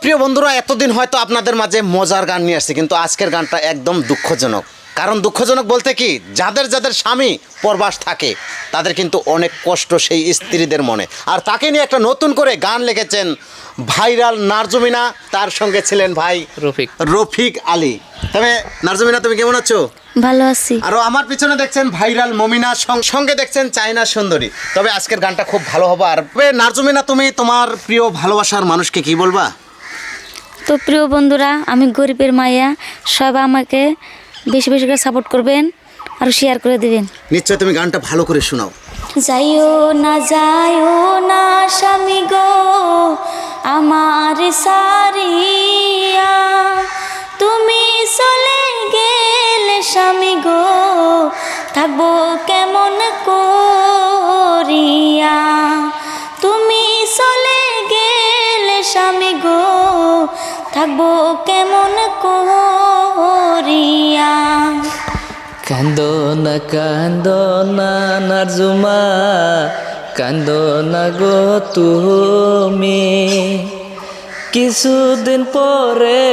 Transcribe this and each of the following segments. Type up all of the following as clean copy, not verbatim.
প্রিয় বন্ধুরা, এতদিন হয়তো আপনাদের মাঝে মজার গান নিয়ে আসছে, কিন্তু আজকের গানটা একদম দুঃখজনক। কারণ দুঃখজনক বলতে কি, যাদের যাদের স্বামী পরবাস থাকে তাদের কিন্তু অনেক কষ্ট সেই স্ত্রীদের মনে। আর তাকে নিয়ে একটা নতুন করে গান লিখেছেন ভাইরাল নার্জমিনা, তার সঙ্গে ছিলেন ভাই রফিক আলী। তবে নার্জমিনা, তুমি কেমন আছো? ভালো আছি। আরও আমার পিছনে দেখছেন ভাইরাল মমিনা, সঙ্গে দেখছেন চায়না সুন্দরী। তবে আজকের গানটা খুব ভালো হবে। আর নার্জমিনা, তুমি তোমার প্রিয় ভালোবাসার মানুষকে কি বলবা? তো প্রিয় বন্ধুরা, আমি গরিবের মাইয়া, সবাই আমাকে বেশি বেশি করে সাপোর্ট করবেন আর শেয়ার করে দিবেন। নিশ্চয় তুমি গানটা ভালো করে শোনাও। যাইও না স্বামী গো আমার সারিয়া, তুমি চলে গেলে স্বামী গো থাকবো কেমন করিয়া। তুমি চলে গেলে স্বামী গো থাকবো কেমন করিয়া। কান্দো না নার্জুমা, কান্দো না গো তুমি, কিছুদিন পরে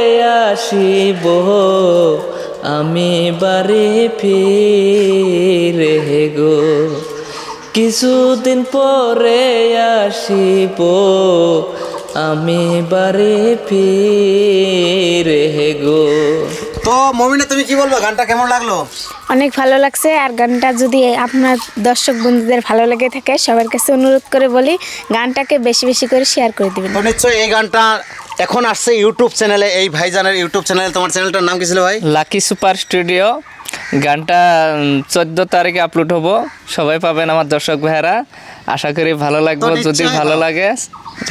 আসিব আমি বাড়ি ফিরে গো, কিছুদিন পরে আসিব আমি বাড়ি ফিরে গো। তো মমিনা, তুমি কি বলবো? গানটা কেমন লাগলো? অনেক ভালো লাগছে। আর গানটা যদি আপনার দর্শক বন্ধুদের ভালো লেগে থাকে, সবার কাছে অনুরোধ করে বলি গানটাকে বেশি বেশি করে শেয়ার করে দিবেন। তো নিশ্চয়ই এই গানটা এখন আসছে ইউটিউব চ্যানেলে, এই ভাইজানের ইউটিউব চ্যানেলে। তোমার চ্যানেলটার নাম কি ছিল ভাই? Lucky super studio. গানটা 14 তারিখে আপলোড হবো, সবাই পাবেন আমার দর্শক ভাইয়েরা। আশা করি ভালো লাগবে। যদি ভালো লাগে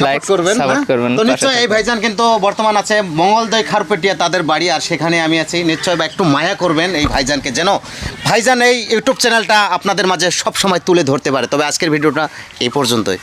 লাইক করবেন, সাপোর্ট করবেন। তো নিশ্চয়ই এই ভাইজান কিন্তু বর্তমান আছে মঙ্গলদৈ খারপেটিয়া, তাদের বাড়ি, আর সেখানে আমি আছি। নিশ্চয়ই একটু মায়া করবেন এই ভাইজানকে, যেন ভাইজান এই ইউটিউব চ্যানেলটা আপনাদের মাঝে সব সময় তুলে ধরতে পারে। তবে আজকের ভিডিওটা এই পর্যন্তই।